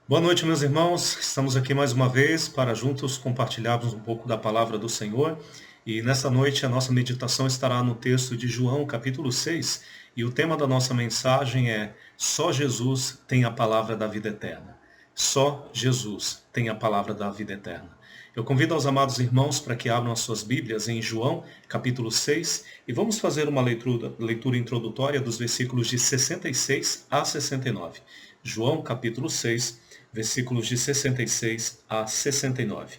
Boa noite, meus irmãos. Estamos aqui mais uma vez para juntos compartilharmos um pouco da palavra do Senhor. E nessa noite a nossa meditação estará no texto de João, capítulo 6. E o tema da nossa mensagem é: Só Jesus tem a palavra da vida eterna. Só Jesus tem a palavra da vida eterna. Eu convido aos amados irmãos para que abram as suas Bíblias em João, capítulo 6, e vamos fazer uma leitura introdutória dos versículos de 66 a 69. João, capítulo 6, versículos de 66 a 69.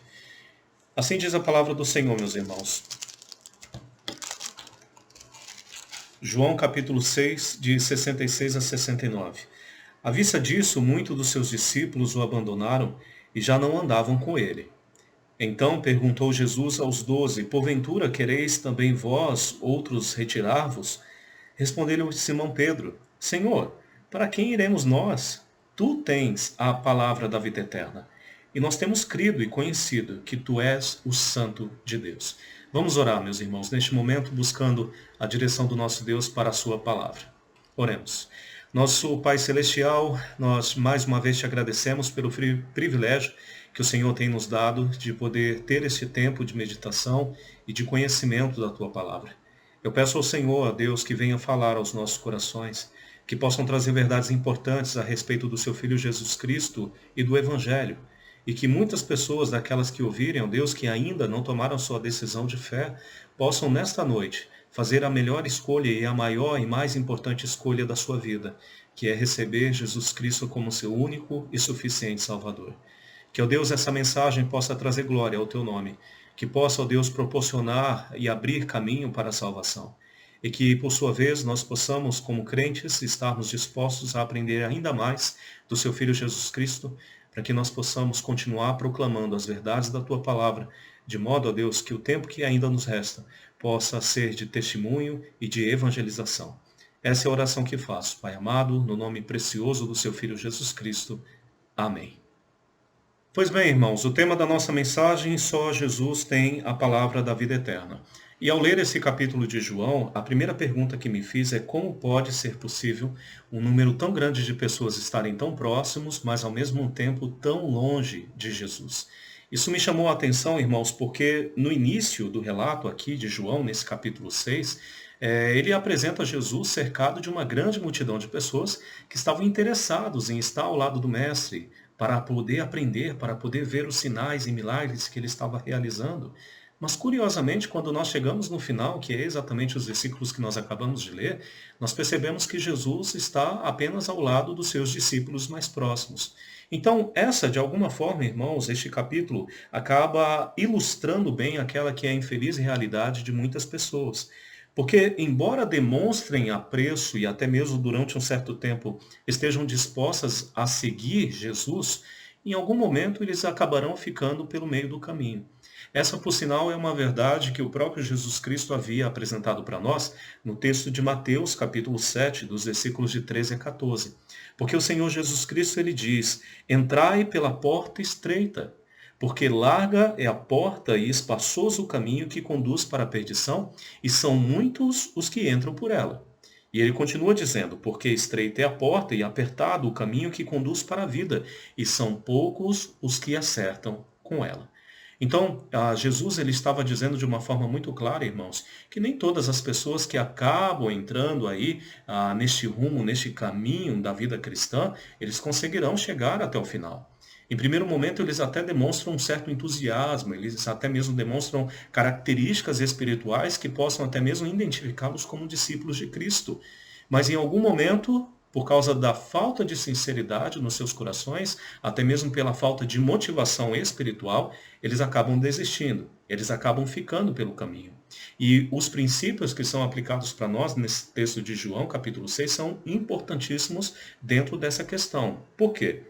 Assim diz a palavra do Senhor, meus irmãos. João capítulo 6, de 66 a 69. À vista disso, muitos dos seus discípulos o abandonaram e já não andavam com ele. Então perguntou Jesus aos 12: Porventura quereis também vós, outros, retirar-vos? Respondeu-lhe Simão Pedro: Senhor, para quem iremos nós? Tu tens a palavra da vida eterna. E nós temos crido e conhecido que tu és o Santo de Deus. Vamos orar, meus irmãos, neste momento, buscando a direção do nosso Deus para a sua palavra. Oremos. Nosso Pai Celestial, nós mais uma vez te agradecemos pelo privilégio que o Senhor tem nos dado de poder ter este tempo de meditação e de conhecimento da tua palavra. Eu peço ao Senhor, a Deus, que venha falar aos nossos corações, que possam trazer verdades importantes a respeito do seu Filho Jesus Cristo e do Evangelho, e que muitas pessoas, daquelas que ouvirem, ó Deus, que ainda não tomaram sua decisão de fé, possam nesta noite fazer a melhor escolha e a maior e mais importante escolha da sua vida, que é receber Jesus Cristo como seu único e suficiente Salvador. Que, ó Deus, essa mensagem possa trazer glória ao teu nome, que possa, ó Deus, proporcionar e abrir caminho para a salvação. E que, por sua vez, nós possamos, como crentes, estarmos dispostos a aprender ainda mais do seu Filho Jesus Cristo, para que nós possamos continuar proclamando as verdades da tua palavra, de modo, ó Deus, que o tempo que ainda nos resta possa ser de testemunho e de evangelização. Essa é a oração que faço, Pai amado, no nome precioso do seu Filho Jesus Cristo. Amém. Pois bem, irmãos, o tema da nossa mensagem: só Jesus tem a palavra da vida eterna. E ao ler esse capítulo de João, a primeira pergunta que me fiz é: como pode ser possível um número tão grande de pessoas estarem tão próximos, mas ao mesmo tempo tão longe de Jesus? Isso me chamou a atenção, irmãos, porque no início do relato aqui de João, nesse capítulo 6, ele apresenta Jesus cercado de uma grande multidão de pessoas que estavam interessados em estar ao lado do Mestre, para poder aprender, para poder ver os sinais e milagres que ele estava realizando. Mas, curiosamente, quando nós chegamos no final, que é exatamente os versículos que nós acabamos de ler, nós percebemos que Jesus está apenas ao lado dos seus discípulos mais próximos. Então, de alguma forma, irmãos, este capítulo acaba ilustrando bem aquela que é a infeliz realidade de muitas pessoas. Porque, embora demonstrem apreço e até mesmo durante um certo tempo estejam dispostas a seguir Jesus, em algum momento eles acabarão ficando pelo meio do caminho. Essa, por sinal, é uma verdade que o próprio Jesus Cristo havia apresentado para nós no texto de Mateus, capítulo 7, dos versículos de 13 a 14. Porque o Senhor Jesus Cristo, ele diz: Entrai pela porta estreita, porque larga é a porta e espaçoso o caminho que conduz para a perdição, e são muitos os que entram por ela. E ele continua dizendo: porque estreita é a porta e apertado o caminho que conduz para a vida, e são poucos os que acertam com ela. Então, Jesus ele estava dizendo de uma forma muito clara, irmãos, que nem todas as pessoas que acabam entrando aí neste rumo, neste caminho da vida cristã, eles conseguirão chegar até o final. Em primeiro momento, eles até demonstram um certo entusiasmo, eles até mesmo demonstram características espirituais que possam até mesmo identificá-los como discípulos de Cristo. Mas em algum momento, por causa da falta de sinceridade nos seus corações, até mesmo pela falta de motivação espiritual, eles acabam desistindo, eles acabam ficando pelo caminho. E os princípios que são aplicados para nós nesse texto de João, capítulo 6, são importantíssimos dentro dessa questão. Por quê?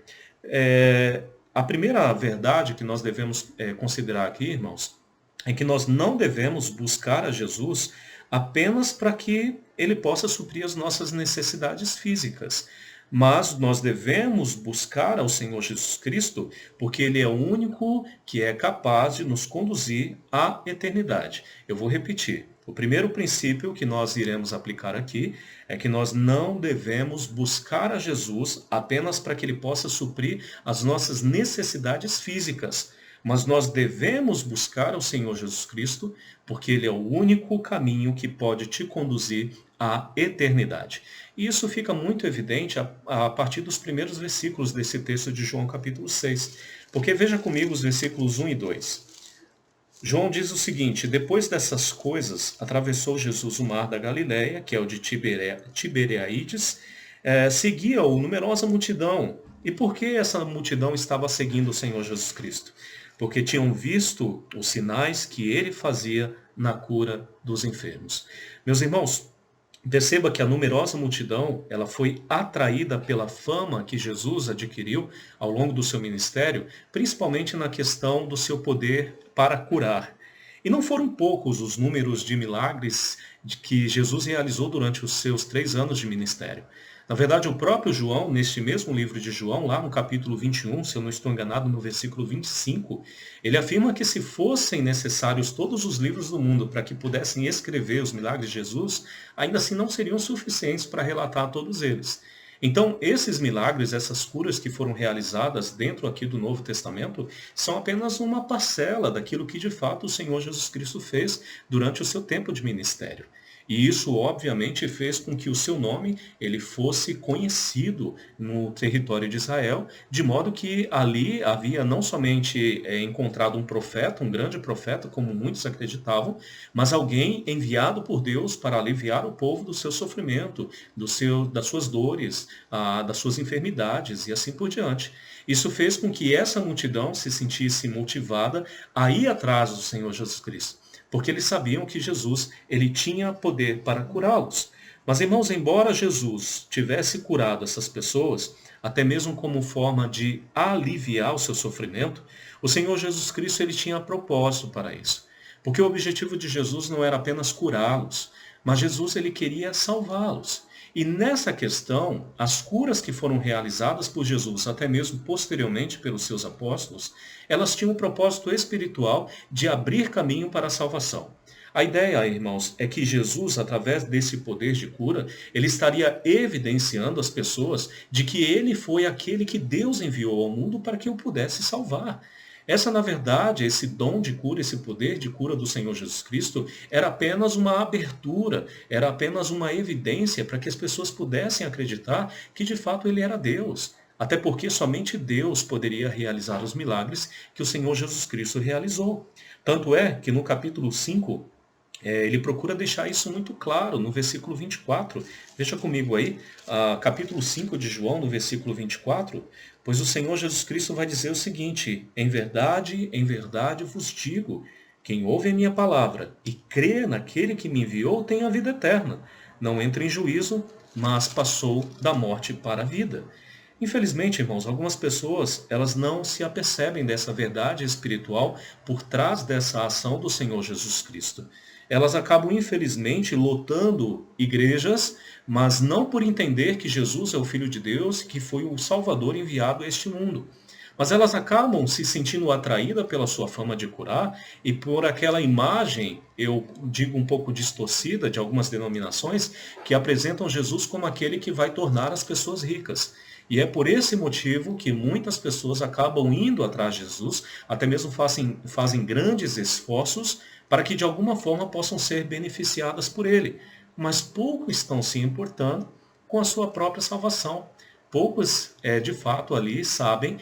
A primeira verdade que nós devemos considerar aqui, irmãos, é que nós não devemos buscar a Jesus apenas para que ele possa suprir as nossas necessidades físicas. Mas nós devemos buscar ao Senhor Jesus Cristo, porque Ele é o único que é capaz de nos conduzir à eternidade. Eu vou repetir. O primeiro princípio que nós iremos aplicar aqui é que nós não devemos buscar a Jesus apenas para que Ele possa suprir as nossas necessidades físicas, mas nós devemos buscar o Senhor Jesus Cristo, porque Ele é o único caminho que pode te conduzir à eternidade. E isso fica muito evidente a partir dos primeiros versículos desse texto de João capítulo 6. Porque veja comigo os versículos 1 e 2. João diz o seguinte: depois dessas coisas, atravessou Jesus o mar da Galileia, que é o de Tibereaídes, seguia-o numerosa multidão. E por que essa multidão estava seguindo o Senhor Jesus Cristo? Porque tinham visto os sinais que ele fazia na cura dos enfermos. Meus irmãos, perceba que a numerosa multidão, ela foi atraída pela fama que Jesus adquiriu ao longo do seu ministério, principalmente na questão do seu poder para curar. E não foram poucos os números de milagres que Jesus realizou durante os seus 3 anos de ministério. Na verdade, o próprio João, neste mesmo livro de João, lá no capítulo 21, se eu não estou enganado, no versículo 25, ele afirma que se fossem necessários todos os livros do mundo para que pudessem escrever os milagres de Jesus, ainda assim não seriam suficientes para relatar todos eles. Então, esses milagres, essas curas que foram realizadas dentro aqui do Novo Testamento, são apenas uma parcela daquilo que de fato o Senhor Jesus Cristo fez durante o seu tempo de ministério. E isso, obviamente, fez com que o seu nome ele fosse conhecido no território de Israel, de modo que ali havia não somente encontrado um profeta, um grande profeta, como muitos acreditavam, mas alguém enviado por Deus para aliviar o povo do seu sofrimento, das suas dores, das suas enfermidades e assim por diante. Isso fez com que essa multidão se sentisse motivada a ir atrás do Senhor Jesus Cristo, porque eles sabiam que Jesus ele tinha poder para curá-los. Mas, irmãos, embora Jesus tivesse curado essas pessoas, até mesmo como forma de aliviar o seu sofrimento, o Senhor Jesus Cristo ele tinha propósito para isso. Porque o objetivo de Jesus não era apenas curá-los, mas Jesus ele queria salvá-los. E nessa questão, as curas que foram realizadas por Jesus, até mesmo posteriormente pelos seus apóstolos, elas tinham um propósito espiritual de abrir caminho para a salvação. A ideia, irmãos, é que Jesus, através desse poder de cura, ele estaria evidenciando às pessoas de que ele foi aquele que Deus enviou ao mundo para que o pudesse salvar. Essa, na verdade, esse dom de cura, esse poder de cura do Senhor Jesus Cristo, era apenas uma abertura, era apenas uma evidência para que as pessoas pudessem acreditar que de fato ele era Deus. Até porque somente Deus poderia realizar os milagres que o Senhor Jesus Cristo realizou. Tanto é que no capítulo 5, ele procura deixar isso muito claro no versículo 24. Veja comigo aí, capítulo 5 de João, no versículo 24. Pois o Senhor Jesus Cristo vai dizer o seguinte: em verdade vos digo, quem ouve a minha palavra e crê naquele que me enviou tem a vida eterna. Não entra em juízo, mas passou da morte para a vida. Infelizmente, irmãos, algumas pessoas elas não se apercebem dessa verdade espiritual por trás dessa ação do Senhor Jesus Cristo. Elas acabam, infelizmente, lotando igrejas, mas não por entender que Jesus é o Filho de Deus e que foi o Salvador enviado a este mundo. Mas elas acabam se sentindo atraídas pela sua fama de curar e por aquela imagem, eu digo um pouco distorcida, de algumas denominações, que apresentam Jesus como aquele que vai tornar as pessoas ricas. E é por esse motivo que muitas pessoas acabam indo atrás de Jesus, até mesmo fazem grandes esforços para que de alguma forma possam ser beneficiadas por ele. Mas poucos estão se importando com a sua própria salvação. Poucos, de fato, ali sabem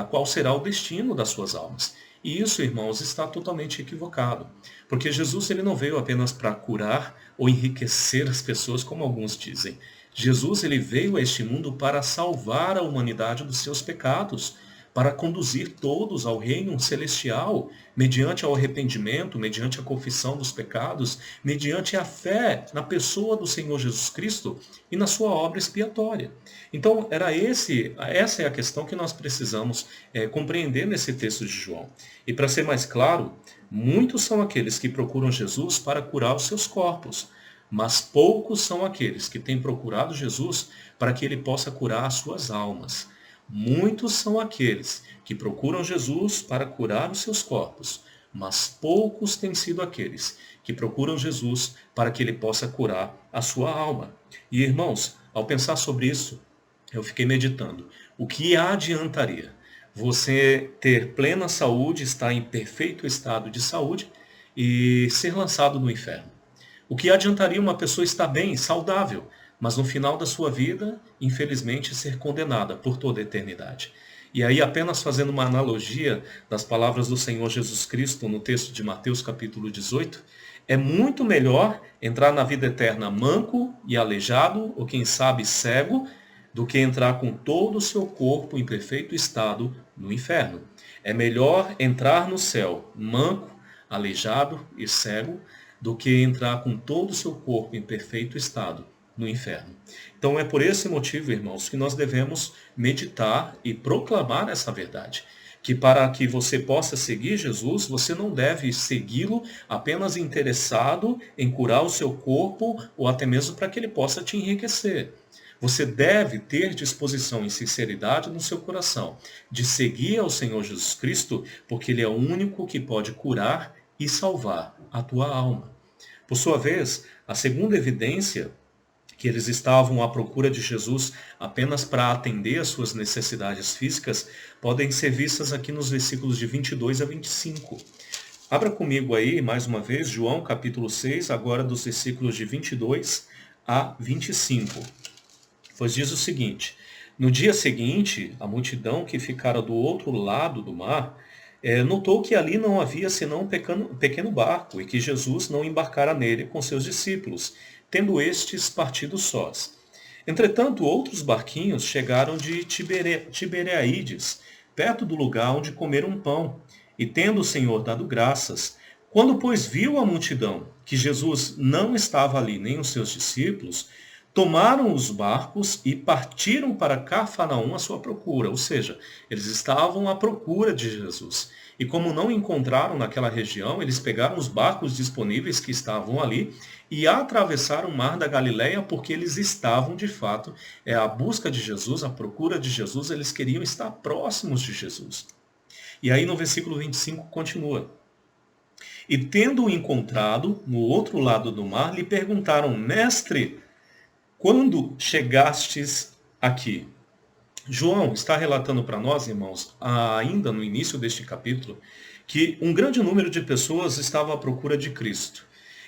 qual será o destino das suas almas. E isso, irmãos, está totalmente equivocado. Porque Jesus ele não veio apenas para curar ou enriquecer as pessoas, como alguns dizem. Jesus ele veio a este mundo para salvar a humanidade dos seus pecados, para conduzir todos ao reino celestial, mediante ao arrependimento, mediante a confissão dos pecados, mediante a fé na pessoa do Senhor Jesus Cristo e na sua obra expiatória. Então, essa é a questão que nós precisamos compreender nesse texto de João. E para ser mais claro, muitos são aqueles que procuram Jesus para curar os seus corpos. mas poucos são aqueles que têm procurado Jesus para que ele possa curar as suas almas. Muitos são aqueles que procuram Jesus para curar os seus corpos, mas poucos têm sido aqueles que procuram Jesus para que ele possa curar a sua alma. E irmãos, ao pensar sobre isso, eu fiquei meditando. O que adiantaria você ter plena saúde, estar em perfeito estado de saúde e ser lançado no inferno? O que adiantaria uma pessoa estar bem, saudável, mas no final da sua vida, infelizmente, ser condenada por toda a eternidade? E aí, apenas fazendo uma analogia das palavras do Senhor Jesus Cristo no texto de Mateus capítulo 18, é muito melhor entrar na vida eterna manco e aleijado, ou quem sabe cego, do que entrar com todo o seu corpo em perfeito estado no inferno. É melhor entrar no céu manco, aleijado e cego, do que entrar com todo o seu corpo em perfeito estado no inferno. Então é por esse motivo, irmãos, que nós devemos meditar e proclamar essa verdade. Que para que você possa seguir Jesus, você não deve segui-lo apenas interessado em curar o seu corpo ou até mesmo para que ele possa te enriquecer. Você deve ter disposição e sinceridade no seu coração de seguir ao Senhor Jesus Cristo, porque Ele é o único que pode curar e salvar a tua alma. Por sua vez, a segunda evidência que eles estavam à procura de Jesus apenas para atender às suas necessidades físicas, podem ser vistas aqui nos versículos de 22 a 25. Abra comigo aí, mais uma vez, João capítulo 6, agora dos versículos de 22 a 25. Pois diz o seguinte: no dia seguinte, a multidão que ficara do outro lado do mar, notou que ali não havia senão um pequeno barco e que Jesus não embarcara nele com seus discípulos, tendo estes partido sós. Entretanto, outros barquinhos chegaram de Tibereaides, perto do lugar onde comeram pão, e tendo o Senhor dado graças, quando, pois, viu a multidão que Jesus não estava ali nem os seus discípulos, tomaram os barcos e partiram para Cafarnaum à sua procura. Ou seja, eles estavam à procura de Jesus. E como não encontraram naquela região, eles pegaram os barcos disponíveis que estavam ali e atravessaram o mar da Galileia, porque eles estavam, de fato, à busca de Jesus, à procura de Jesus, eles queriam estar próximos de Jesus. E aí no versículo 25 continua. E tendo-o encontrado no outro lado do mar, lhe perguntaram: Mestre, quando chegastes aqui? João está relatando para nós, irmãos, ainda no início deste capítulo, que um grande número de pessoas estava à procura de Cristo.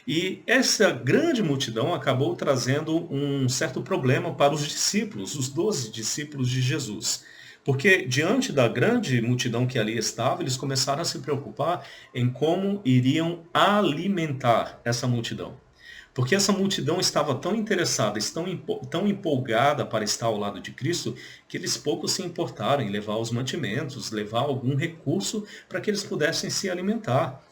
E essa grande multidão acabou trazendo um certo problema para os discípulos, os 12 discípulos de Jesus. Porque diante da grande multidão que ali estava, eles começaram a se preocupar em como iriam alimentar essa multidão. Porque essa multidão estava tão interessada, tão empolgada para estar ao lado de Cristo, que eles pouco se importaram em levar os mantimentos, levar algum recurso para que eles pudessem se alimentar.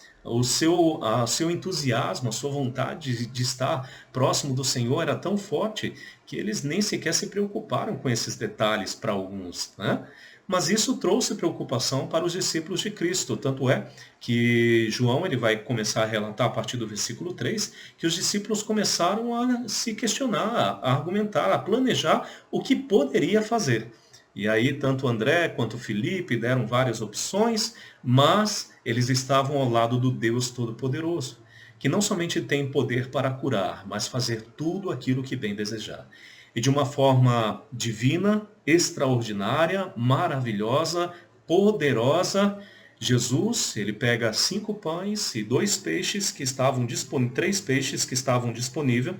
Seu entusiasmo, a sua vontade de estar próximo do Senhor era tão forte que eles nem sequer se preocuparam com esses detalhes para alguns, né? Mas isso trouxe preocupação para os discípulos de Cristo. Tanto é que João ele vai começar a relatar a partir do versículo 3 que os discípulos começaram a se questionar, a argumentar, a planejar o que poderia fazer. E aí tanto André quanto Filipe deram várias opções, mas eles estavam ao lado do Deus Todo-Poderoso, que não somente tem poder para curar, mas fazer tudo aquilo que bem desejar. E de uma forma divina, extraordinária, maravilhosa, poderosa, Jesus, ele pega 5 pães e 2 peixes que estavam disponíveis, 3 peixes que estavam disponíveis,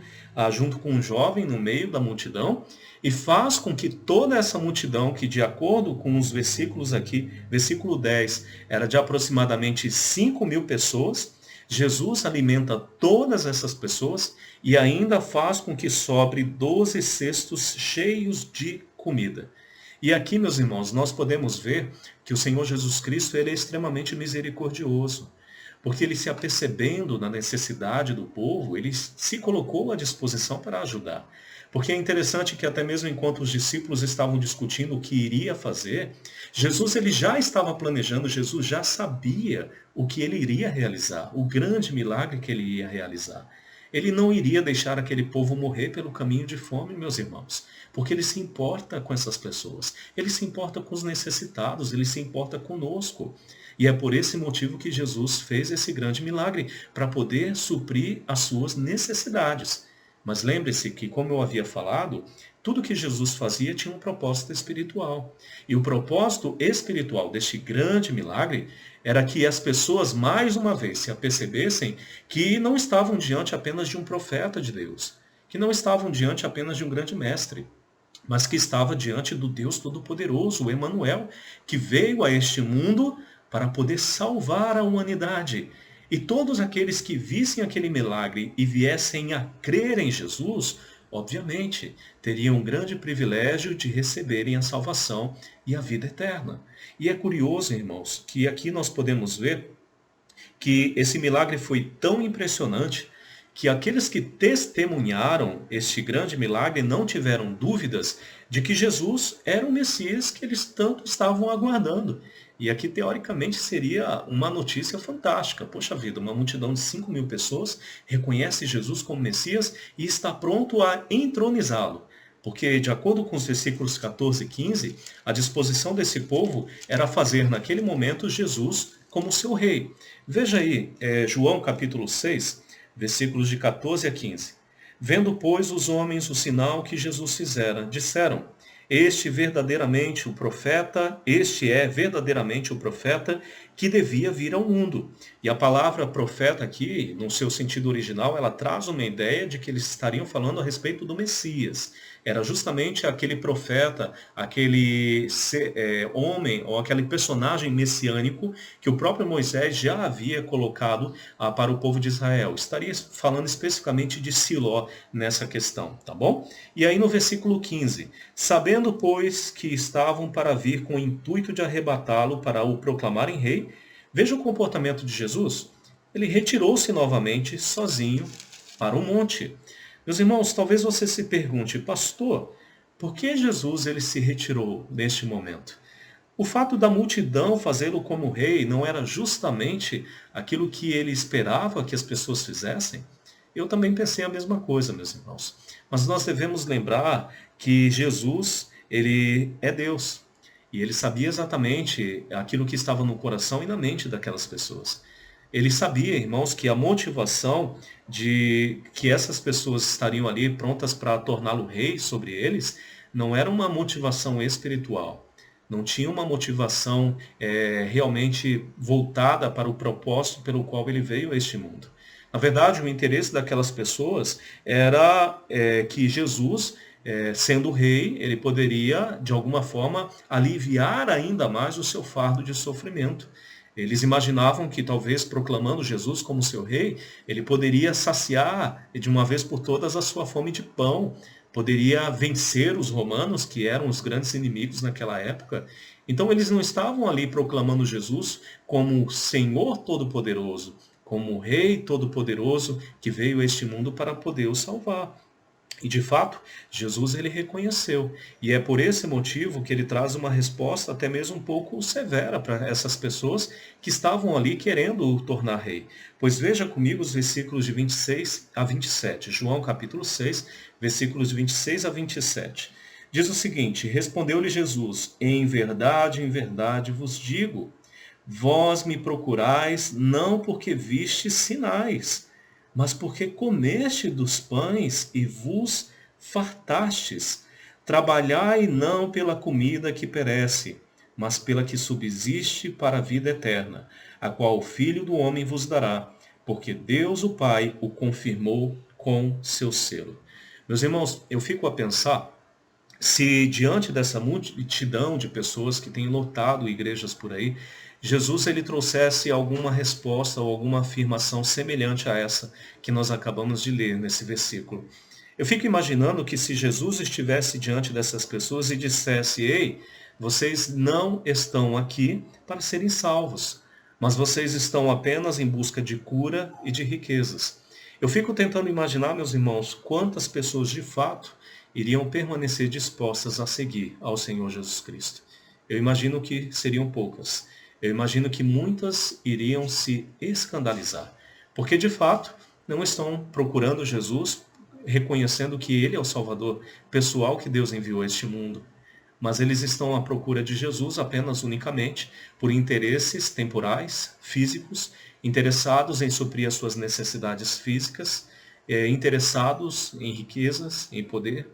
junto com um jovem no meio da multidão, e faz com que toda essa multidão, que de acordo com os versículos aqui, versículo 10, era de aproximadamente 5.000 pessoas, Jesus alimenta todas essas pessoas e ainda faz com que sobre 12 cestos cheios de comida. E aqui, meus irmãos, nós podemos ver que o Senhor Jesus Cristo ele é extremamente misericordioso, porque ele se apercebendo na necessidade do povo, ele se colocou à disposição para ajudar. Porque é interessante que até mesmo enquanto os discípulos estavam discutindo o que iria fazer, Jesus ele já estava planejando, Jesus já sabia o que ele iria realizar, o grande milagre que ele ia realizar. ele não iria deixar aquele povo morrer pelo caminho de fome, meus irmãos, porque ele se importa com essas pessoas, ele se importa com os necessitados, ele se importa conosco. E é por esse motivo que Jesus fez esse grande milagre, para poder suprir as suas necessidades. Mas lembre-se que, como eu havia falado, tudo que Jesus fazia tinha um propósito espiritual. E o propósito espiritual deste grande milagre era que as pessoas, mais uma vez, se apercebessem que não estavam diante apenas de um profeta de Deus, que não estavam diante apenas de um grande mestre, mas que estava diante do Deus Todo-Poderoso, o Emanuel, que veio a este mundo para poder salvar a humanidade. E todos aqueles que vissem aquele milagre e viessem a crer em Jesus, obviamente, teriam um grande privilégio de receberem a salvação e a vida eterna. E é curioso, irmãos, que aqui nós podemos ver que esse milagre foi tão impressionante que aqueles que testemunharam este grande milagre não tiveram dúvidas de que Jesus era o Messias que eles tanto estavam aguardando. E aqui, teoricamente, seria uma notícia fantástica. Poxa vida, uma multidão de 5.000 pessoas reconhece Jesus como Messias e está pronto a entronizá-lo. Porque, de acordo com os versículos 14 e 15, a disposição desse povo era fazer naquele momento Jesus como seu rei. Veja aí, João capítulo 6, versículos de 14 a 15. Vendo, pois, os homens o sinal que Jesus fizera, disseram: este é verdadeiramente o profeta que devia vir ao mundo. E a palavra profeta aqui, no seu sentido original, ela traz uma ideia de que eles estariam falando a respeito do Messias. Era justamente aquele profeta, aquele homem ou aquele personagem messiânico que o próprio Moisés já havia colocado para o povo de Israel. Estaria falando especificamente de Siló nessa questão, tá bom? E aí no versículo 15, sabendo, pois, que estavam para vir com o intuito de arrebatá-lo para o proclamarem rei, veja o comportamento de Jesus. Ele retirou-se novamente sozinho para o monte. Meus irmãos, talvez você se pergunte, pastor, por que Jesus ele se retirou neste momento? O fato da multidão fazê-lo como rei não era justamente aquilo que ele esperava que as pessoas fizessem? Eu também pensei a mesma coisa, meus irmãos. Mas nós devemos lembrar que Jesus, ele é Deus. E ele sabia exatamente aquilo que estava no coração e na mente daquelas pessoas. Ele sabia, irmãos, que a motivação de que essas pessoas estariam ali prontas para torná-lo rei sobre eles, não era uma motivação espiritual. Não tinha uma motivação realmente voltada para o propósito pelo qual ele veio a este mundo. Na verdade, o interesse daquelas pessoas era que Jesus, sendo rei, ele poderia, de alguma forma, aliviar ainda mais o seu fardo de sofrimento. Eles imaginavam que talvez proclamando Jesus como seu rei, ele poderia saciar de uma vez por todas a sua fome de pão, poderia vencer os romanos, que eram os grandes inimigos naquela época. Então eles não estavam ali proclamando Jesus como Senhor Todo-Poderoso, como Rei Todo-Poderoso que veio a este mundo para poder o salvar. E de fato, Jesus ele reconheceu. E é por esse motivo que ele traz uma resposta até mesmo um pouco severa para essas pessoas que estavam ali querendo o tornar rei. Pois veja comigo os versículos de 26 a 27. João capítulo 6, versículos de 26 a 27. Diz o seguinte: respondeu-lhe Jesus: em verdade vos digo, vós me procurais não porque vistes sinais, mas porque comeste dos pães e vos fartastes. Trabalhai não pela comida que perece, mas pela que subsiste para a vida eterna, a qual o Filho do Homem vos dará, porque Deus o Pai o confirmou com seu selo. Meus irmãos, eu fico a pensar se diante dessa multidão de pessoas que têm lotado igrejas por aí, Jesus ele trouxesse alguma resposta ou alguma afirmação semelhante a essa que nós acabamos de ler nesse versículo. Eu fico imaginando que se Jesus estivesse diante dessas pessoas e dissesse: ei, vocês não estão aqui para serem salvos, mas vocês estão apenas em busca de cura e de riquezas. Eu fico tentando imaginar, meus irmãos, quantas pessoas de fato iriam permanecer dispostas a seguir ao Senhor Jesus Cristo. Eu imagino que seriam poucas. Eu imagino que muitas iriam se escandalizar. Porque, de fato, não estão procurando Jesus, reconhecendo que ele é o Salvador pessoal que Deus enviou a este mundo. Mas eles estão à procura de Jesus apenas unicamente por interesses temporais, físicos, interessados em suprir as suas necessidades físicas, interessados em riquezas, em poder.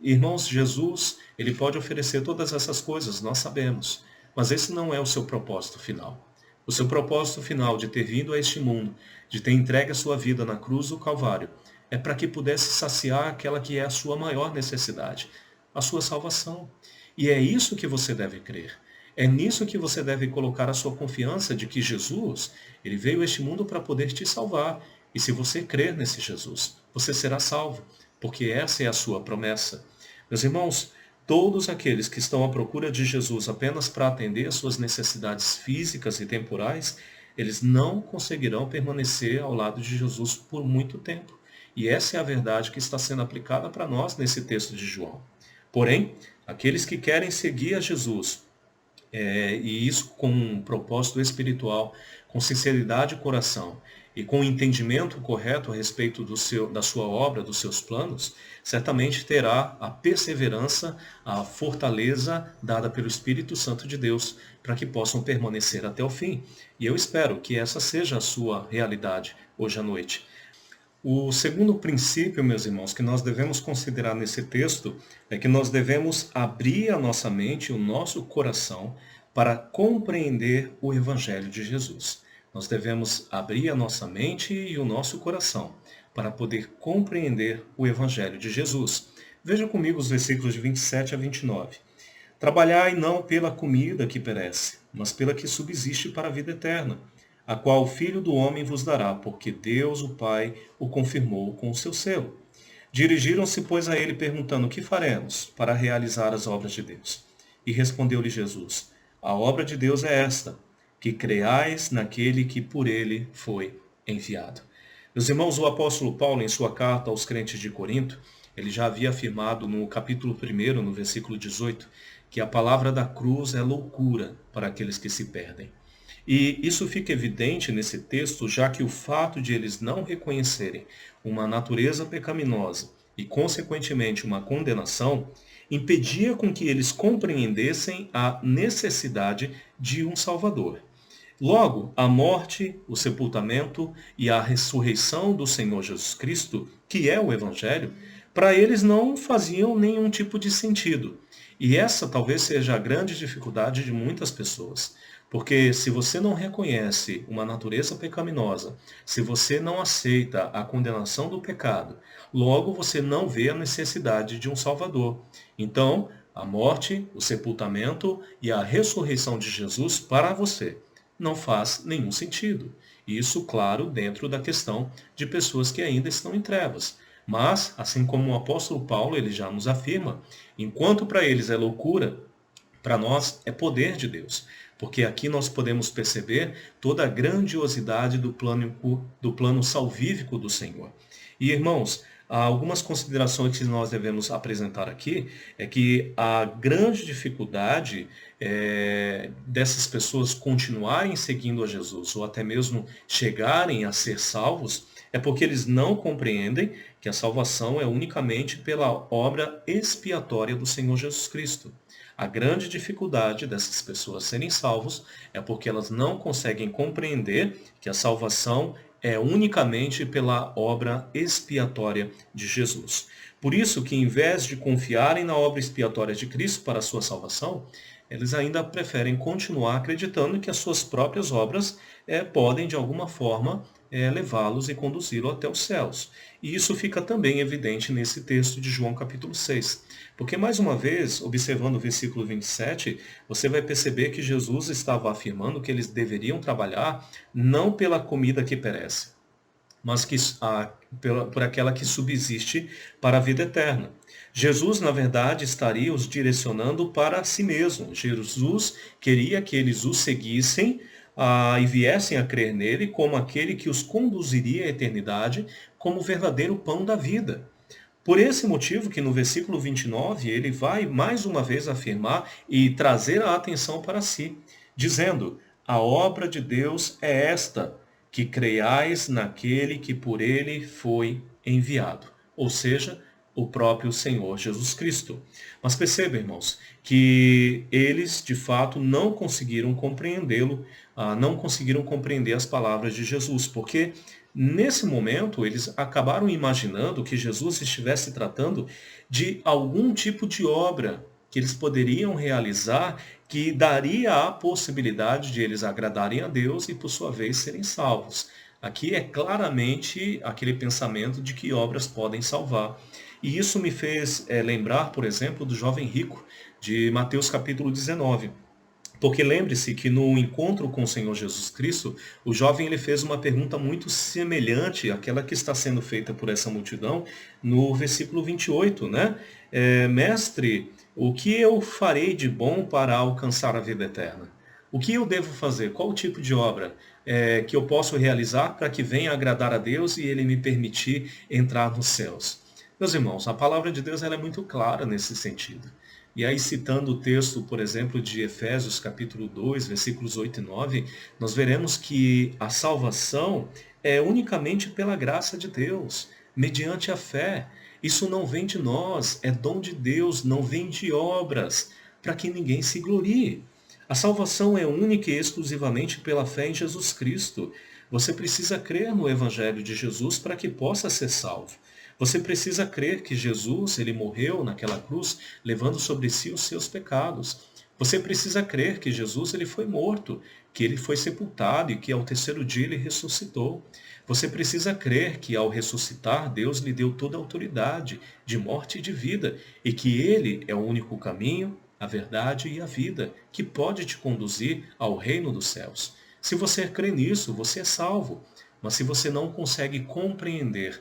Irmãos, Jesus, ele pode oferecer todas essas coisas, nós sabemos, mas esse não é o seu propósito final. O seu propósito final de ter vindo a este mundo, de ter entregue a sua vida na cruz do Calvário, é para que pudesse saciar aquela que é a sua maior necessidade, a sua salvação. E é isso que você deve crer. É nisso que você deve colocar a sua confiança de que Jesus, ele veio a este mundo para poder te salvar. E se você crer nesse Jesus, você será salvo, porque essa é a sua promessa. Meus irmãos, todos aqueles que estão à procura de Jesus apenas para atender às suas necessidades físicas e temporais, eles não conseguirão permanecer ao lado de Jesus por muito tempo. E essa é a verdade que está sendo aplicada para nós nesse texto de João. Porém, aqueles que querem seguir a Jesus, e isso com um propósito espiritual, com sinceridade de coração e com o entendimento correto a respeito da sua obra, dos seus planos, certamente terá a perseverança, a fortaleza dada pelo Espírito Santo de Deus para que possam permanecer até o fim. E eu espero que essa seja a sua realidade hoje à noite. O segundo princípio, meus irmãos, que nós devemos considerar nesse texto é que nós devemos abrir a nossa mente, o nosso coração, para compreender o Evangelho de Jesus. Nós devemos abrir a nossa mente e o nosso coração para poder compreender o Evangelho de Jesus. Veja comigo os versículos de 27 a 29. Trabalhai não pela comida que perece, mas pela que subsiste para a vida eterna, a qual o Filho do Homem vos dará, porque Deus, o Pai, o confirmou com o seu selo. Dirigiram-se, pois, a ele, perguntando: que faremos para realizar as obras de Deus? E respondeu-lhe Jesus: a obra de Deus é esta, que creais naquele que por ele foi enviado. Meus irmãos, o apóstolo Paulo, em sua carta aos crentes de Corinto, ele já havia afirmado no capítulo 1, no versículo 18, que a palavra da cruz é loucura para aqueles que se perdem. E isso fica evidente nesse texto, já que o fato de eles não reconhecerem uma natureza pecaminosa e, consequentemente, uma condenação, impedia com que eles compreendessem a necessidade de um Salvador. Logo, a morte, o sepultamento e a ressurreição do Senhor Jesus Cristo, que é o Evangelho, para eles não faziam nenhum tipo de sentido. E essa talvez seja a grande dificuldade de muitas pessoas. Porque se você não reconhece uma natureza pecaminosa, se você não aceita a condenação do pecado, logo você não vê a necessidade de um Salvador. Então, a morte, o sepultamento e a ressurreição de Jesus para você não faz nenhum sentido. Isso, claro, dentro da questão de pessoas que ainda estão em trevas. Mas, assim como o apóstolo Paulo, ele já nos afirma, enquanto para eles é loucura, para nós é poder de Deus. Porque aqui nós podemos perceber toda a grandiosidade do plano salvífico do Senhor. E, irmãos, algumas considerações que nós devemos apresentar aqui é que a grande dificuldade dessas pessoas continuarem seguindo a Jesus, ou até mesmo chegarem a ser salvos, é porque eles não compreendem que a salvação é unicamente pela obra expiatória do Senhor Jesus Cristo. A grande dificuldade dessas pessoas serem salvos é porque elas não conseguem compreender que a salvação é unicamente pela obra expiatória de Jesus. Por isso que, em vez de confiarem na obra expiatória de Cristo para a sua salvação, eles ainda preferem continuar acreditando que as suas próprias obras podem, de alguma forma, levá-los e conduzi-los até os céus. E isso fica também evidente nesse texto de João capítulo 6. Porque, mais uma vez, observando o versículo 27, você vai perceber que Jesus estava afirmando que eles deveriam trabalhar não pela comida que perece, mas por aquela que subsiste para a vida eterna. Jesus, na verdade, estaria os direcionando para si mesmo. Jesus queria que eles o seguissem e viessem a crer nele como aquele que os conduziria à eternidade como o verdadeiro pão da vida. Por esse motivo que no versículo 29 ele vai mais uma vez afirmar e trazer a atenção para si, dizendo: a obra de Deus é esta, que creiais naquele que por ele foi enviado, ou seja, o próprio Senhor Jesus Cristo. Mas perceba, irmãos, que eles de fato não conseguiram compreendê-lo, não conseguiram compreender as palavras de Jesus, porque nesse momento eles acabaram imaginando que Jesus estivesse tratando de algum tipo de obra que eles poderiam realizar que daria a possibilidade de eles agradarem a Deus e, por sua vez, serem salvos. Aqui é claramente aquele pensamento de que obras podem salvar. E isso me fez lembrar, por exemplo, do jovem rico, de Mateus capítulo 19. Porque lembre-se que no encontro com o Senhor Jesus Cristo, o jovem ele fez uma pergunta muito semelhante àquela que está sendo feita por essa multidão no versículo 28, né? Mestre, o que eu farei de bom para alcançar a vida eterna? O que eu devo fazer? Qual o tipo de obra que eu posso realizar para que venha agradar a Deus e Ele me permitir entrar nos céus? Meus irmãos, a palavra de Deus ela é muito clara nesse sentido. E aí, citando o texto, por exemplo, de Efésios capítulo 2, versículos 8 e 9, nós veremos que a salvação é unicamente pela graça de Deus, mediante a fé. Isso não vem de nós, é dom de Deus, não vem de obras, para que ninguém se glorie. A salvação é única e exclusivamente pela fé em Jesus Cristo. Você precisa crer no Evangelho de Jesus para que possa ser salvo. Você precisa crer que Jesus, ele morreu naquela cruz, levando sobre si os seus pecados. Você precisa crer que Jesus, ele foi morto, que ele foi sepultado e que ao terceiro dia ele ressuscitou. Você precisa crer que ao ressuscitar, Deus lhe deu toda a autoridade de morte e de vida, e que ele é o único caminho, a verdade e a vida, que pode te conduzir ao reino dos céus. Se você crê nisso, você é salvo. Mas se você não consegue compreender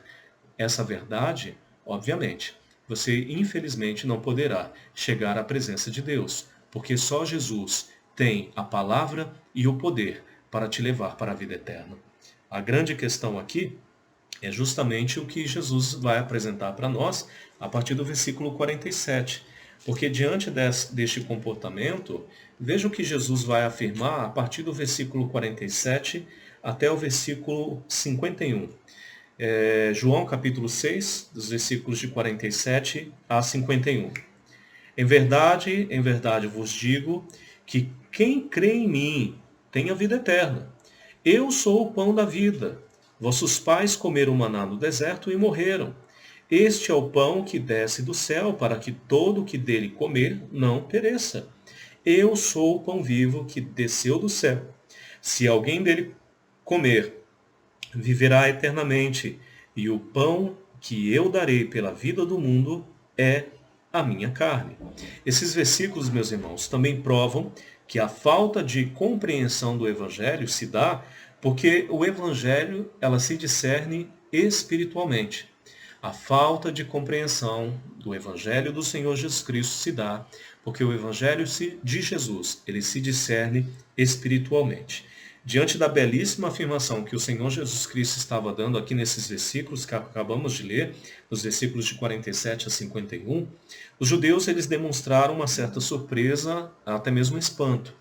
essa verdade, obviamente, você infelizmente não poderá chegar à presença de Deus, porque só Jesus tem a palavra e o poder para te levar para a vida eterna. A grande questão aqui é justamente o que Jesus vai apresentar para nós a partir do versículo 47. Porque diante deste comportamento, veja o que Jesus vai afirmar a partir do versículo 47 até o versículo 51. João capítulo 6, dos versículos de 47 a 51. Em verdade vos digo que quem crê em mim tem a vida eterna. Eu sou o pão da vida. Vossos pais comeram maná no deserto e morreram. Este é o pão que desce do céu, para que todo o que dele comer não pereça. Eu sou o pão vivo que desceu do céu. Se alguém dele comer, viverá eternamente, e o pão que eu darei pela vida do mundo é a minha carne. Esses versículos, meus irmãos, também provam que a falta de compreensão do Evangelho se dá porque o Evangelho ela se discerne espiritualmente. A falta de compreensão do Evangelho do Senhor Jesus Cristo se dá porque o Evangelho de Jesus ele se discerne espiritualmente. Diante da belíssima afirmação que o Senhor Jesus Cristo estava dando aqui nesses versículos que acabamos de ler, nos versículos de 47 a 51, os judeus eles demonstraram uma certa surpresa, até mesmo espanto,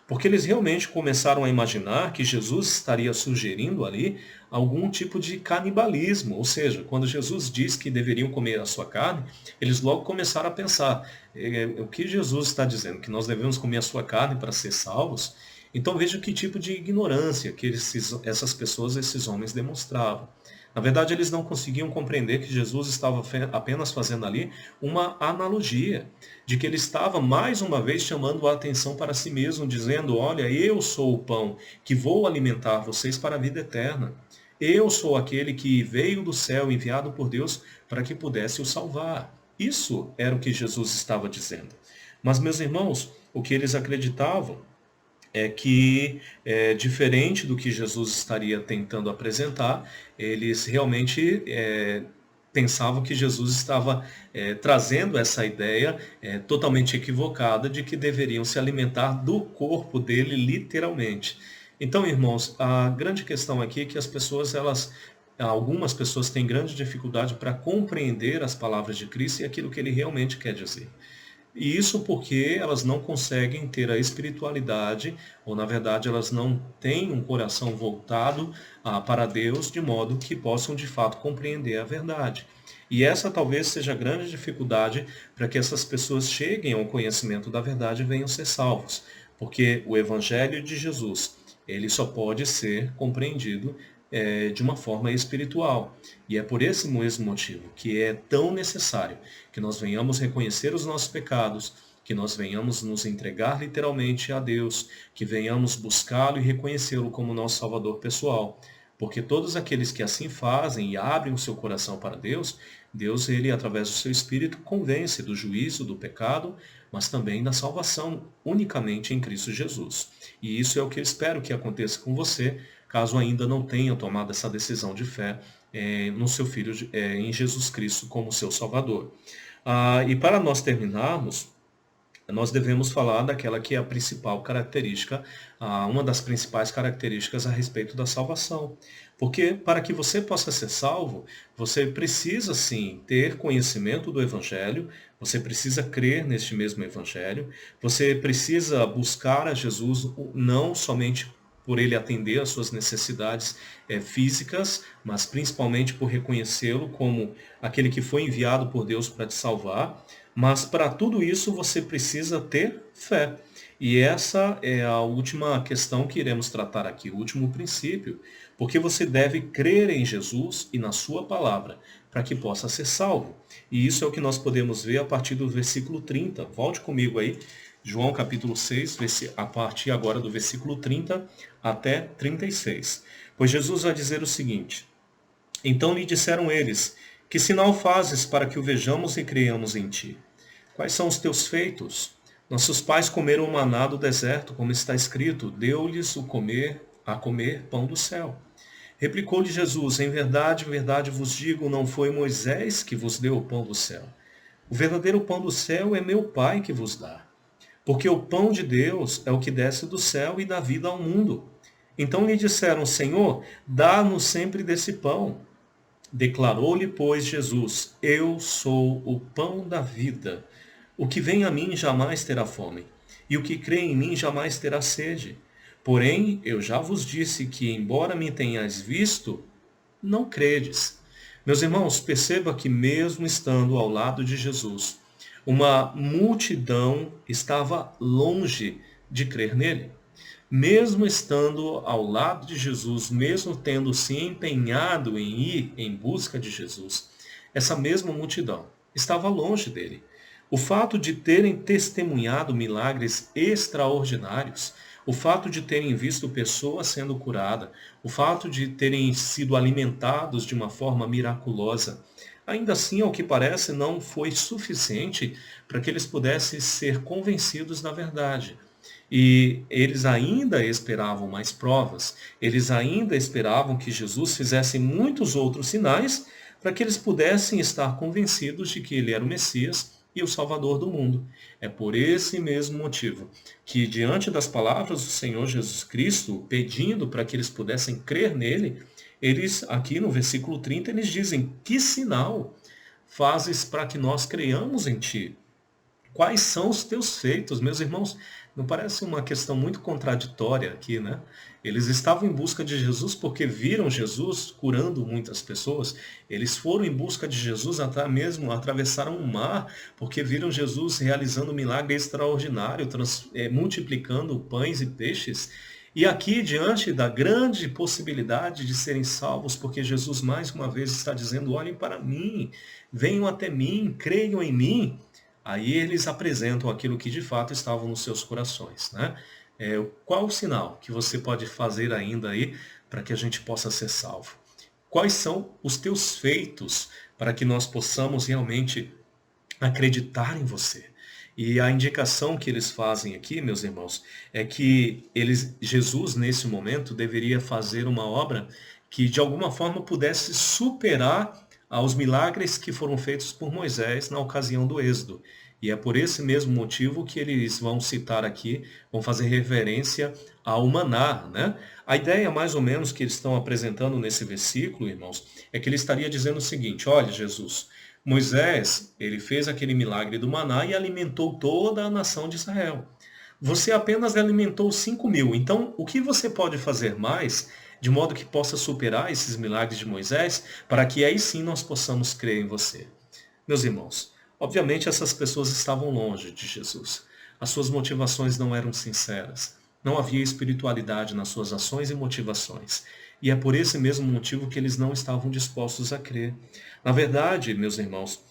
porque eles realmente começaram a imaginar que Jesus estaria sugerindo ali algum tipo de canibalismo, ou seja, quando Jesus diz que deveriam comer a sua carne, eles logo começaram a pensar, o que Jesus está dizendo? Que nós devemos comer a sua carne para ser salvos? Então veja que tipo de ignorância que essas pessoas, esses homens demonstravam. Na verdade, eles não conseguiam compreender que Jesus estava apenas fazendo ali uma analogia, de que ele estava mais uma vez chamando a atenção para si mesmo, dizendo, olha, eu sou o pão que vou alimentar vocês para a vida eterna. Eu sou aquele que veio do céu enviado por Deus para que pudesse o salvar. Isso era o que Jesus estava dizendo. Mas, meus irmãos, o que eles acreditavam é que, diferente do que Jesus estaria tentando apresentar, eles realmente pensavam que Jesus estava trazendo essa ideia totalmente equivocada de que deveriam se alimentar do corpo dele literalmente. Então, irmãos, a grande questão aqui é que algumas pessoas têm grande dificuldade para compreender as palavras de Cristo e aquilo que ele realmente quer dizer. E isso porque elas não conseguem ter a espiritualidade, ou na verdade elas não têm um coração voltado para Deus, de modo que possam de fato compreender a verdade. E essa talvez seja a grande dificuldade para que essas pessoas cheguem ao conhecimento da verdade e venham ser salvos. Porque o Evangelho de Jesus, ele só pode ser compreendido de uma forma espiritual. E é por esse mesmo motivo que é tão necessário que nós venhamos reconhecer os nossos pecados, que nós venhamos nos entregar literalmente a Deus, que venhamos buscá-lo e reconhecê-lo como nosso Salvador pessoal. Porque todos aqueles que assim fazem e abrem o seu coração para Deus, Deus, ele, através do seu Espírito, convence do juízo, do pecado, mas também da salvação unicamente em Cristo Jesus. E isso é o que eu espero que aconteça com você, caso ainda não tenha tomado essa decisão de fé no seu Filho, em Jesus Cristo como seu Salvador. E para nós terminarmos, nós devemos falar daquela que é a principal característica, uma das principais características a respeito da salvação. Porque para que você possa ser salvo, você precisa sim ter conhecimento do Evangelho, você precisa crer neste mesmo Evangelho, você precisa buscar a Jesus não somente por ele atender às suas necessidades físicas, mas principalmente por reconhecê-lo como aquele que foi enviado por Deus para te salvar. Mas para tudo isso você precisa ter fé. E essa é a última questão que iremos tratar aqui, o último princípio. Porque você deve crer em Jesus e na sua palavra, para que possa ser salvo. E isso é o que nós podemos ver a partir do versículo 30. Volte comigo aí, João capítulo 6, a partir agora do versículo 30 até 36. Pois Jesus vai dizer o seguinte: então lhe disseram eles: que sinal fazes para que o vejamos e creiamos em ti? Quais são os teus feitos? Nossos pais comeram o maná do deserto, como está escrito, deu-lhes a comer pão do céu. Replicou-lhe Jesus: em verdade vos digo, não foi Moisés que vos deu o pão do céu. O verdadeiro pão do céu é meu Pai que vos dá. Porque o pão de Deus é o que desce do céu e dá vida ao mundo. Então lhe disseram: Senhor, dá-nos sempre desse pão. Declarou-lhe, pois, Jesus: eu sou o pão da vida. O que vem a mim jamais terá fome, e o que crê em mim jamais terá sede. Porém, eu já vos disse que, embora me tenhais visto, não credes. Meus irmãos, perceba que mesmo estando ao lado de Jesus, uma multidão estava longe de crer nele. Mesmo estando ao lado de Jesus, mesmo tendo se empenhado em ir em busca de Jesus, essa mesma multidão estava longe dele. O fato de terem testemunhado milagres extraordinários, o fato de terem visto pessoas sendo curadas, o fato de terem sido alimentados de uma forma miraculosa, ainda assim, ao que parece, não foi suficiente para que eles pudessem ser convencidos da verdade. E eles ainda esperavam mais provas, eles ainda esperavam que Jesus fizesse muitos outros sinais para que eles pudessem estar convencidos de que ele era o Messias e o Salvador do mundo. É por esse mesmo motivo que, diante das palavras do Senhor Jesus Cristo, pedindo para que eles pudessem crer nele, eles, aqui no versículo 30, eles dizem: que sinal fazes para que nós creiamos em ti? Quais são os teus feitos, meus irmãos? Não parece uma questão muito contraditória aqui, né? Eles estavam em busca de Jesus porque viram Jesus curando muitas pessoas. Eles foram em busca de Jesus até mesmo atravessaram o mar porque viram Jesus realizando um milagre extraordinário, multiplicando pães e peixes. E aqui, diante da grande possibilidade de serem salvos, porque Jesus mais uma vez está dizendo: olhem para mim, venham até mim, creiam em mim. Aí eles apresentam aquilo que de fato estava nos seus corações, né? Qual o sinal que você pode fazer ainda aí para que a gente possa ser salvo? Quais são os teus feitos para que nós possamos realmente acreditar em você? E a indicação que eles fazem aqui, meus irmãos, é que Jesus, nesse momento, deveria fazer uma obra que de alguma forma pudesse superar aos milagres que foram feitos por Moisés na ocasião do Êxodo. E é por esse mesmo motivo que eles vão citar aqui, vão fazer referência ao maná, né? A ideia mais ou menos que eles estão apresentando nesse versículo, irmãos, é que ele estaria dizendo o seguinte: olha, Jesus, Moisés, ele fez aquele milagre do maná e alimentou toda a nação de Israel. Você apenas alimentou 5.000. Então, o que você pode fazer mais, de modo que possa superar esses milagres de Moisés, para que aí sim nós possamos crer em você? Meus irmãos, obviamente essas pessoas estavam longe de Jesus. As suas motivações não eram sinceras. Não havia espiritualidade nas suas ações e motivações. E é por esse mesmo motivo que eles não estavam dispostos a crer. Na verdade, meus irmãos,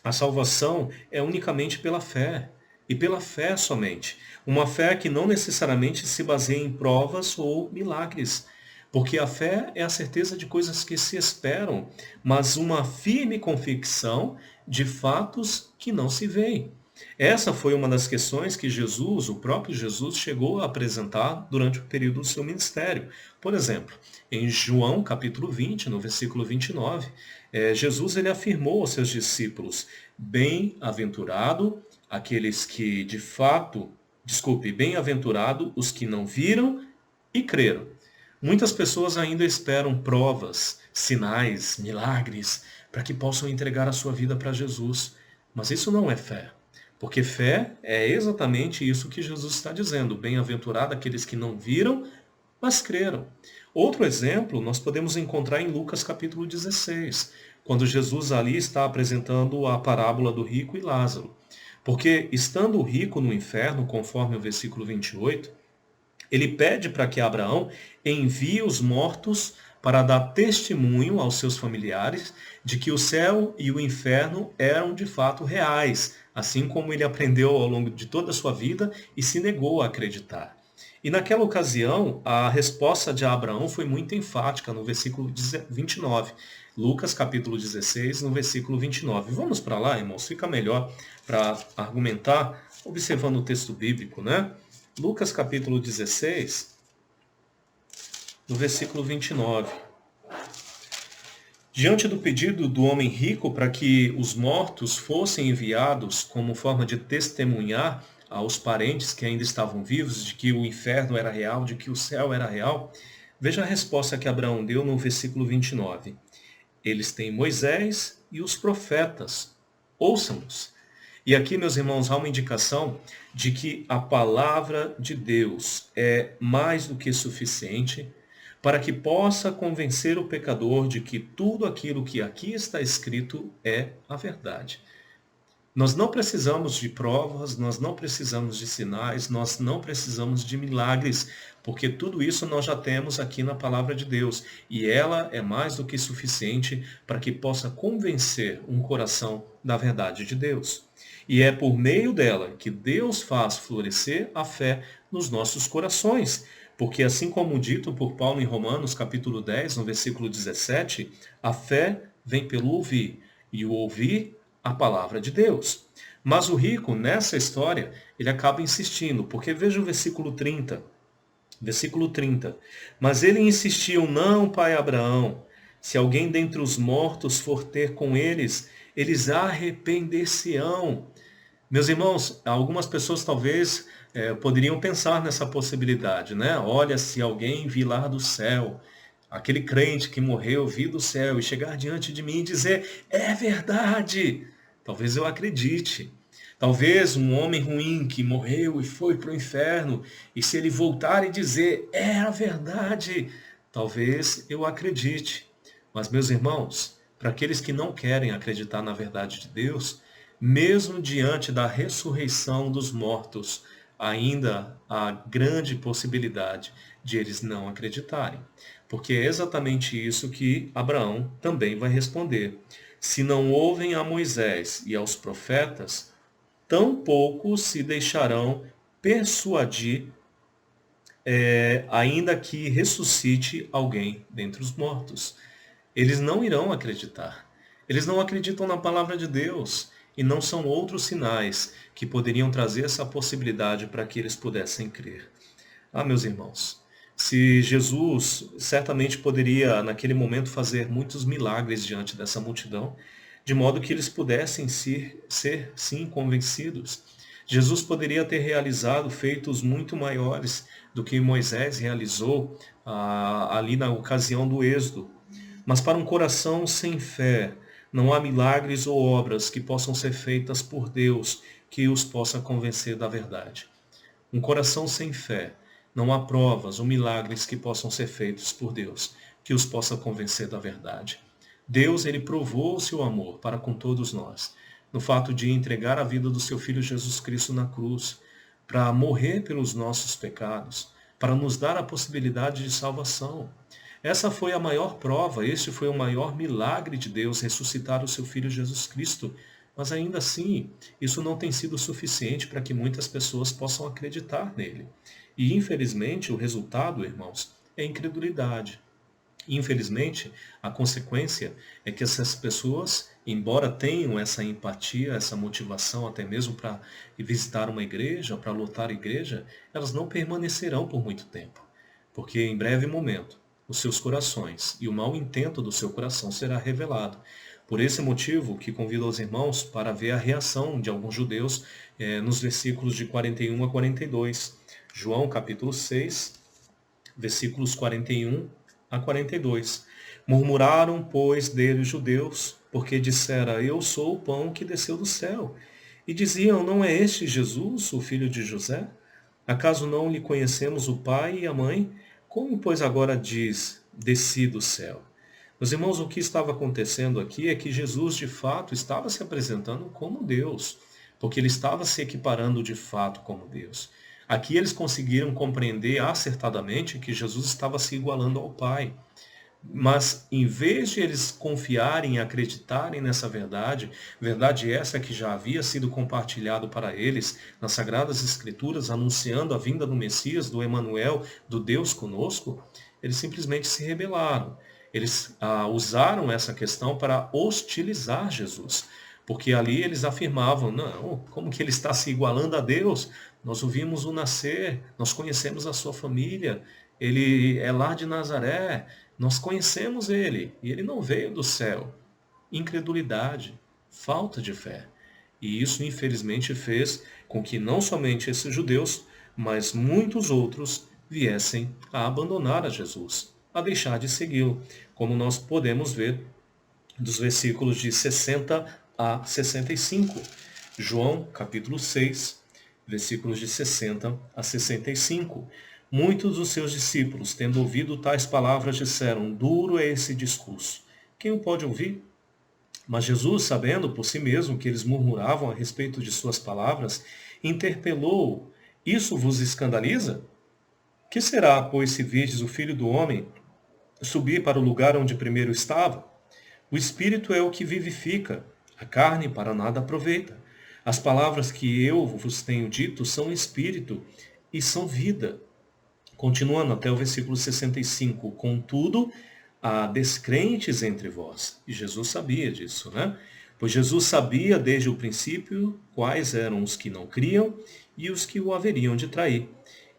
a salvação é unicamente pela fé. E pela fé somente. Uma fé que não necessariamente se baseia em provas ou milagres. Porque a fé é a certeza de coisas que se esperam, mas uma firme convicção de fatos que não se veem. Essa foi uma das questões que Jesus, o próprio Jesus, chegou a apresentar durante o período do seu ministério. Por exemplo, em João capítulo 20, no versículo 29, Jesus ele afirmou aos seus discípulos: bem-aventurado aqueles que de fato, desculpe, bem-aventurado os que não viram e creram. Muitas pessoas ainda esperam provas, sinais, milagres, para que possam entregar a sua vida para Jesus. Mas isso não é fé. Porque fé é exatamente isso que Jesus está dizendo. Bem-aventurado aqueles que não viram, mas creram. Outro exemplo nós podemos encontrar em Lucas capítulo 16, quando Jesus ali está apresentando a parábola do rico e Lázaro. Porque estando o rico no inferno, conforme o versículo 28, ele pede para que Abraão envie os mortos para dar testemunho aos seus familiares de que o céu e o inferno eram de fato reais, assim como ele aprendeu ao longo de toda a sua vida e se negou a acreditar. E naquela ocasião, a resposta de Abraão foi muito enfática no versículo 29. Lucas capítulo 16, no versículo 29. Vamos para lá, irmãos, fica melhor para argumentar, observando o texto bíblico, né? Lucas capítulo 16, no versículo 29. Diante do pedido do homem rico para que os mortos fossem enviados como forma de testemunhar aos parentes que ainda estavam vivos, de que o inferno era real, de que o céu era real, veja a resposta que Abraão deu no versículo 29. Eles têm Moisés e os profetas. Ouçam-nos. E aqui, meus irmãos, há uma indicação de que a palavra de Deus é mais do que suficiente para que possa convencer o pecador de que tudo aquilo que aqui está escrito é a verdade. Nós não precisamos de provas, nós não precisamos de sinais, nós não precisamos de milagres, porque tudo isso nós já temos aqui na palavra de Deus. E ela é mais do que suficiente para que possa convencer um coração da verdade de Deus. E é por meio dela que Deus faz florescer a fé nos nossos corações. Porque assim como dito por Paulo em Romanos capítulo 10, no versículo 17, a fé vem pelo ouvir, e o ouvir a palavra de Deus. Mas o rico, nessa história, ele acaba insistindo, porque veja o versículo 30. Versículo 30. Mas ele insistiu: não, pai Abraão, se alguém dentre os mortos for ter com eles, eles arrepender-se-ão. Meus irmãos, algumas pessoas talvez poderiam pensar nessa possibilidade, né? Olha, se alguém vir lá do céu, aquele crente que morreu vir do céu e chegar diante de mim e dizer: é verdade, talvez eu acredite. Talvez um homem ruim que morreu e foi para o inferno, e se ele voltar e dizer: é a verdade, talvez eu acredite. Mas, meus irmãos, para aqueles que não querem acreditar na verdade de Deus, mesmo diante da ressurreição dos mortos, ainda há grande possibilidade de eles não acreditarem. Porque é exatamente isso que Abraão também vai responder. Se não ouvem a Moisés e aos profetas, tampouco se deixarão persuadir, ainda que ressuscite alguém dentre os mortos. Eles não irão acreditar. Eles não acreditam na palavra de Deus. E não são outros sinais que poderiam trazer essa possibilidade para que eles pudessem crer. Ah, meus irmãos, se Jesus certamente poderia, naquele momento, fazer muitos milagres diante dessa multidão, de modo que eles pudessem ser sim, convencidos. Jesus poderia ter realizado feitos muito maiores do que Moisés realizou ali na ocasião do Êxodo. Mas para um coração sem fé, Não há milagres ou obras que possam ser feitas por Deus que os possa convencer da verdade. Um coração sem fé, não há provas ou milagres que possam ser feitos por Deus que os possa convencer da verdade. Deus, ele provou o seu amor para com todos nós, no fato de entregar a vida do seu Filho Jesus Cristo na cruz, para morrer pelos nossos pecados, para nos dar a possibilidade de salvação. Essa foi a maior prova, este foi o maior milagre de Deus, ressuscitar o seu Filho Jesus Cristo. Mas ainda assim, isso não tem sido suficiente para que muitas pessoas possam acreditar nele. E infelizmente, o resultado, irmãos, é incredulidade. Infelizmente, a consequência é que essas pessoas, embora tenham essa empatia, essa motivação até mesmo para visitar uma igreja, para lotar a igreja, elas não permanecerão por muito tempo. Porque em breve momento, os seus corações e o mau intento do seu coração será revelado. Por esse motivo que convido os irmãos para ver a reação de alguns judeus nos versículos de 41 a 42. João capítulo 6, versículos 41 a 42. Murmuraram, pois, dele os judeus, porque dissera, eu sou o pão que desceu do céu. E diziam, não é este Jesus, o filho de José? Acaso não lhe conhecemos o pai e a mãe? Como, pois, agora diz, desci do céu? Meus irmãos, o que estava acontecendo aqui é que Jesus, de fato, estava se apresentando como Deus, porque ele estava se equiparando de fato como Deus. Aqui eles conseguiram compreender acertadamente que Jesus estava se igualando ao Pai. Mas, em vez de eles confiarem e acreditarem nessa verdade, verdade essa que já havia sido compartilhado para eles nas Sagradas Escrituras, anunciando a vinda do Messias, do Emanuel, do Deus conosco, eles simplesmente se rebelaram. Eles usaram essa questão para hostilizar Jesus, porque ali eles afirmavam, não, como que ele está se igualando a Deus? Nós o vimos o nascer, nós conhecemos a sua família, ele é lá de Nazaré, nós conhecemos ele, e ele não veio do céu. Incredulidade, falta de fé. E isso, infelizmente, fez com que não somente esses judeus, mas muitos outros viessem a abandonar a Jesus, a deixar de segui-lo, como nós podemos ver dos versículos de 60 a 65. João, capítulo 6, versículos de 60 a 65. Muitos dos seus discípulos, tendo ouvido tais palavras, disseram, duro é esse discurso. Quem o pode ouvir? Mas Jesus, sabendo por si mesmo que eles murmuravam a respeito de suas palavras, interpelou: isso vos escandaliza? Que será, pois, se virdes o Filho do Homem subir para o lugar onde primeiro estava? O Espírito é o que vivifica, a carne para nada aproveita. As palavras que eu vos tenho dito são Espírito e são vida. Continuando até o versículo 65. Contudo, há descrentes entre vós. E Jesus sabia disso, né? Pois Jesus sabia desde o princípio quais eram os que não criam e os que o haveriam de trair.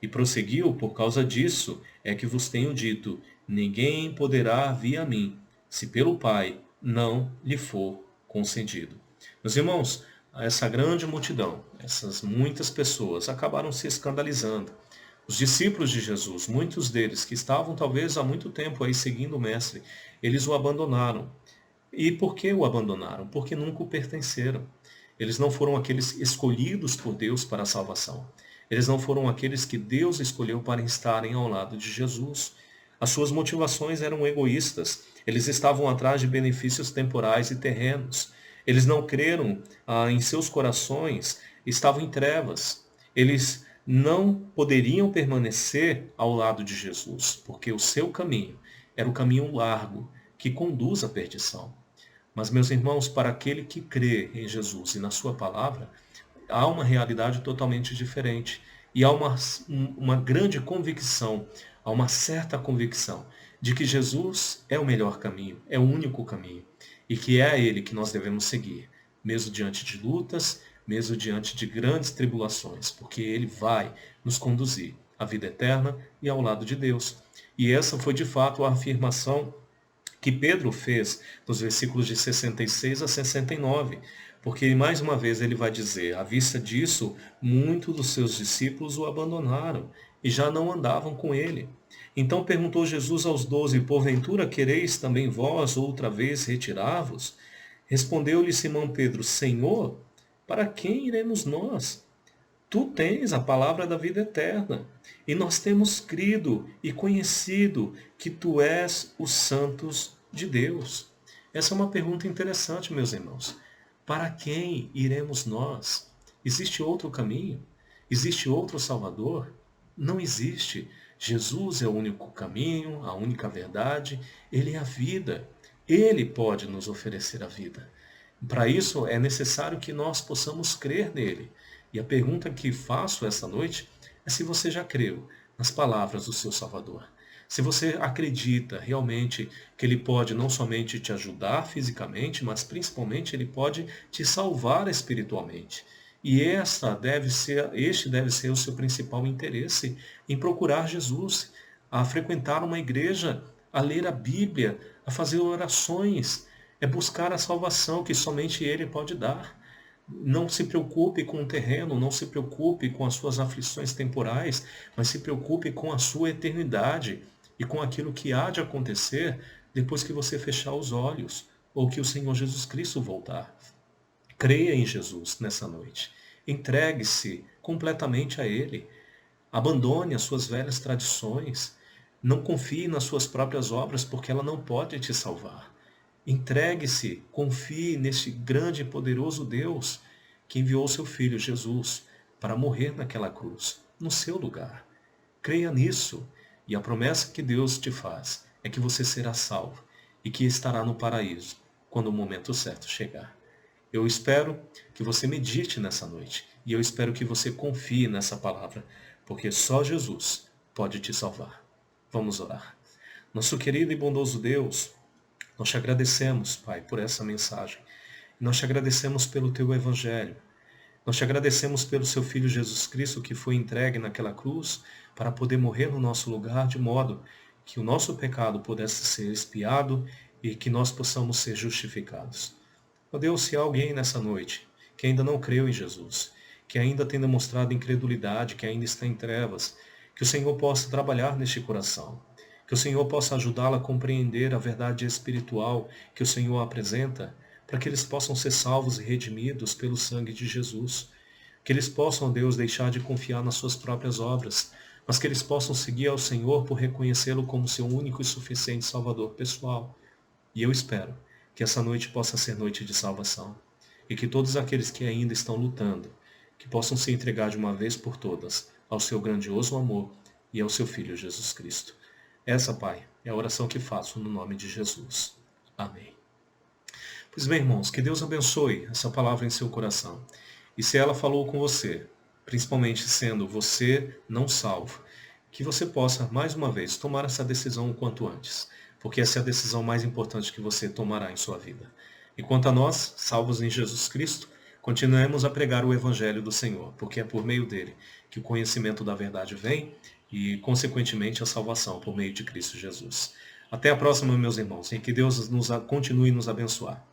E prosseguiu, por causa disso, é que vos tenho dito, ninguém poderá vir a mim, se pelo Pai não lhe for concedido. Meus irmãos, essa grande multidão, essas muitas pessoas acabaram se escandalizando. Os discípulos de Jesus, muitos deles que estavam talvez há muito tempo aí seguindo o Mestre, eles o abandonaram. E por que o abandonaram? Porque nunca o pertenceram. Eles não foram aqueles escolhidos por Deus para a salvação. Eles não foram aqueles que Deus escolheu para estarem ao lado de Jesus. As suas motivações eram egoístas. Eles estavam atrás de benefícios temporais e terrenos. Eles não creram em seus corações, estavam em trevas. Eles não poderiam permanecer ao lado de Jesus, porque o seu caminho era o caminho largo, que conduz à perdição. Mas, meus irmãos, para aquele que crê em Jesus e na sua palavra, há uma realidade totalmente diferente. E há uma grande convicção, há uma certa convicção de que Jesus é o melhor caminho, é o único caminho, e que é a ele que nós devemos seguir, mesmo diante de lutas, mesmo diante de grandes tribulações, porque ele vai nos conduzir à vida eterna e ao lado de Deus. E essa foi de fato a afirmação que Pedro fez nos versículos de 66 a 69, porque mais uma vez ele vai dizer, à vista disso, muitos dos seus discípulos o abandonaram e já não andavam com ele. Então perguntou Jesus aos 12, porventura quereis também vós outra vez retirar-vos? Respondeu-lhe Simão Pedro: Senhor, para quem iremos nós? Tu tens a palavra da vida eterna, e nós temos crido e conhecido que tu és os santos de Deus. Essa é uma pergunta interessante, meus irmãos. Para quem iremos nós? Existe outro caminho? Existe outro Salvador? Não existe. Jesus é o único caminho, a única verdade, ele é a vida. Ele pode nos oferecer a vida. Para isso é necessário que nós possamos crer nele. E a pergunta que faço esta noite é se você já creu nas palavras do seu Salvador. Se você acredita realmente que ele pode não somente te ajudar fisicamente, mas principalmente ele pode te salvar espiritualmente. E este deve ser o seu principal interesse em procurar Jesus, a frequentar uma igreja, a ler a Bíblia, a fazer orações, é buscar a salvação que somente ele pode dar. Não se preocupe com o terreno, não se preocupe com as suas aflições temporais, mas se preocupe com a sua eternidade e com aquilo que há de acontecer depois que você fechar os olhos ou que o Senhor Jesus Cristo voltar. Creia em Jesus nessa noite. Entregue-se completamente a Ele. Abandone as suas velhas tradições. Não confie nas suas próprias obras, porque ela não pode te salvar. Entregue-se, confie neste grande e poderoso Deus que enviou seu Filho Jesus para morrer naquela cruz, no seu lugar. Creia nisso, e a promessa que Deus te faz é que você será salvo e que estará no paraíso quando o momento certo chegar. Eu espero que você medite nessa noite e eu espero que você confie nessa palavra, porque só Jesus pode te salvar. Vamos orar. Nosso querido e bondoso Deus, nós te agradecemos, Pai, por essa mensagem. Nós te agradecemos pelo teu evangelho. Nós te agradecemos pelo seu Filho Jesus Cristo que foi entregue naquela cruz para poder morrer no nosso lugar, de modo que o nosso pecado pudesse ser expiado e que nós possamos ser justificados. Ó Deus, se há alguém nessa noite que ainda não creu em Jesus, que ainda tem demonstrado incredulidade, que ainda está em trevas, que o Senhor possa trabalhar neste coração. Que o Senhor possa ajudá-la a compreender a verdade espiritual que o Senhor apresenta, para que eles possam ser salvos e redimidos pelo sangue de Jesus. Que eles possam, Deus, deixar de confiar nas suas próprias obras, mas que eles possam seguir ao Senhor por reconhecê-lo como seu único e suficiente Salvador pessoal. E eu espero que essa noite possa ser noite de salvação, e que todos aqueles que ainda estão lutando, que possam se entregar de uma vez por todas ao seu grandioso amor e ao seu Filho Jesus Cristo. Essa, Pai, é a oração que faço no nome de Jesus. Amém. Pois bem, irmãos, que Deus abençoe essa palavra em seu coração. E se ela falou com você, principalmente sendo você não salvo, que você possa, mais uma vez, tomar essa decisão o quanto antes, porque essa é a decisão mais importante que você tomará em sua vida. E quanto a nós, salvos em Jesus Cristo, continuemos a pregar o Evangelho do Senhor, porque é por meio dele que o conhecimento da verdade vem e, consequentemente, a salvação por meio de Cristo Jesus. Até a próxima, meus irmãos, e que Deus continue nos abençoar.